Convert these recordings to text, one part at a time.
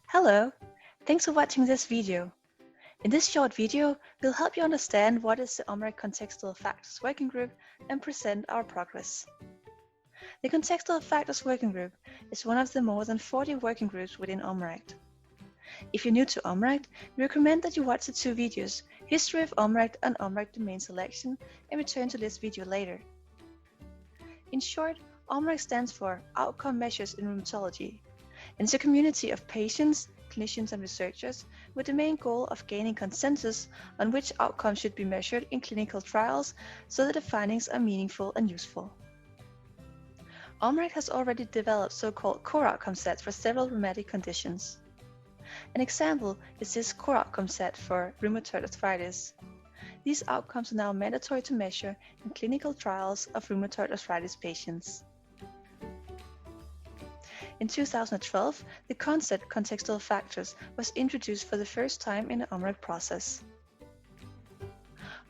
Hello, thanks for watching this video. In this short video, we'll help you understand what is the OMERACT Contextual Factors Working Group and present our progress. The Contextual Factors Working Group is one of the more than 40 working groups within OMERACT. If you're new to OMERACT, we recommend that you watch the two videos, History of OMERACT and OMERACT Domain Selection, and return to this video later. In short, OMERACT stands for Outcome Measures in Rheumatology, and it's a community of patients, clinicians and researchers with the main goal of gaining consensus on which outcomes should be measured in clinical trials so that the findings are meaningful and useful. OMERACT has already developed so-called core outcome sets for several rheumatic conditions. An example is this core outcome set for rheumatoid arthritis. These outcomes are now mandatory to measure in clinical trials of rheumatoid arthritis patients. In 2012, the concept contextual factors was introduced for the first time in the OMERACT process.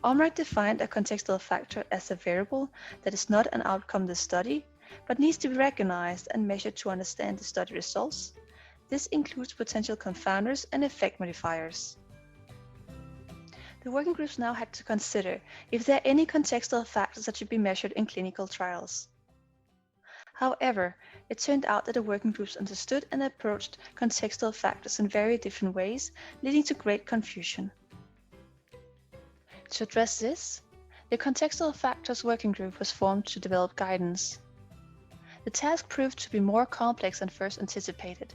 OMERACT defined a contextual factor as a variable that is not an outcome of the study, but needs to be recognized and measured to understand the study results. This includes potential confounders and effect modifiers. The working groups now had to consider if there are any contextual factors that should be measured in clinical trials. However, it turned out that the working groups understood and approached contextual factors in very different ways, leading to great confusion. To address this, the Contextual Factors Working Group was formed to develop guidance. The task proved to be more complex than first anticipated,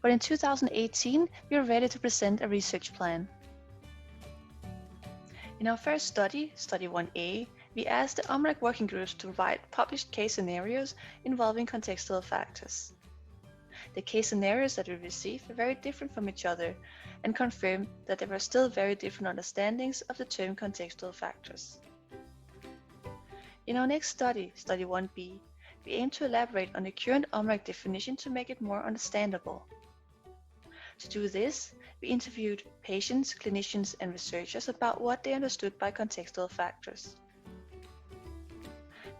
but in 2018 we were ready to present a research plan. In our first study, Study 1A, we asked the OMERACT working groups to provide published case scenarios involving contextual factors. The case scenarios that we received were very different from each other and confirmed that there were still very different understandings of the term contextual factors. In our next study, Study 1B, we aim to elaborate on the current OMERACT definition to make it more understandable. To do this, we interviewed patients, clinicians, and researchers about what they understood by contextual factors.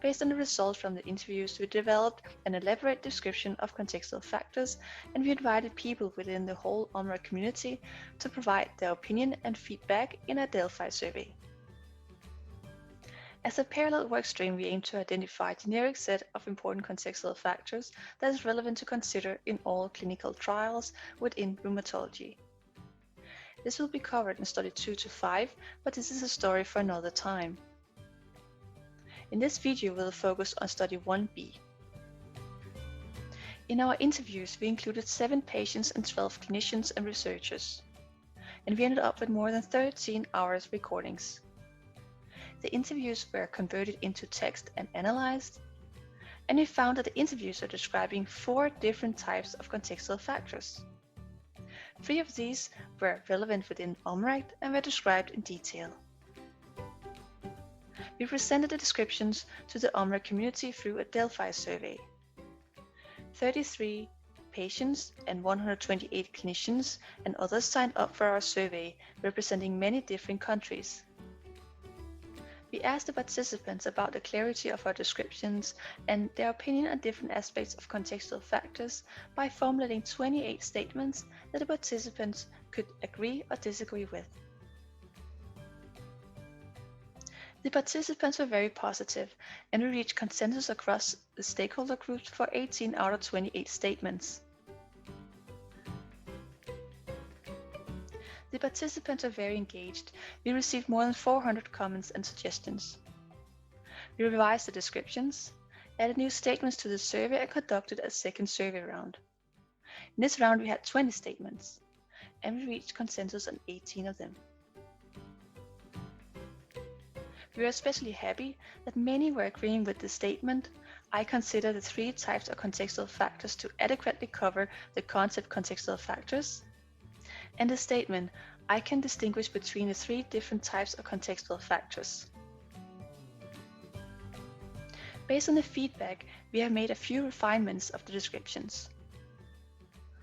Based on the results from the interviews, we developed an elaborate description of contextual factors, and we invited people within the whole OMERACT community to provide their opinion and feedback in a Delphi survey. As a parallel workstream, we aim to identify a generic set of important contextual factors that is relevant to consider in all clinical trials within rheumatology. This will be covered in Study 2 to 5, but this is a story for another time. In this video, we'll focus on Study 1B. In our interviews, we included 7 patients and 12 clinicians and researchers, and we ended up with more than 13 hours recordings. The interviews were converted into text and analyzed, and we found that the interviews are describing 4 different types of contextual factors. 3 of these were relevant within OMERACT and were described in detail. We presented the descriptions to the OMERACT community through a Delphi survey. 33 patients and 128 clinicians and others signed up for our survey, representing many different countries. We asked the participants about the clarity of our descriptions and their opinion on different aspects of contextual factors by formulating 28 statements that the participants could agree or disagree with. The participants were very positive, and we reached consensus across the stakeholder groups for 18 out of 28 statements. The participants are very engaged. We received more than 400 comments and suggestions. We revised the descriptions, added new statements to the survey, and conducted a second survey round. In this round, we had 20 statements, and we reached consensus on 18 of them. We were especially happy that many were agreeing with the statement, "I consider the 3 types of contextual factors to adequately cover the concept contextual factors," and the statement, "I can distinguish between the 3 different types of contextual factors." Based on the feedback, we have made a few refinements of the descriptions.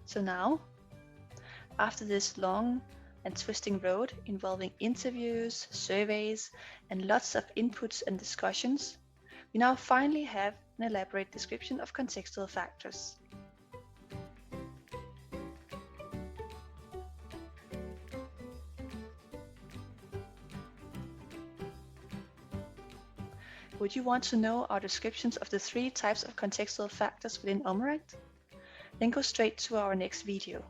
So now, after this long and twisting road involving interviews, surveys, and lots of inputs and discussions, we now finally have an elaborate description of contextual factors. Would you want to know our descriptions of the 3 types of contextual factors within OMERACT? Then go straight to our next video.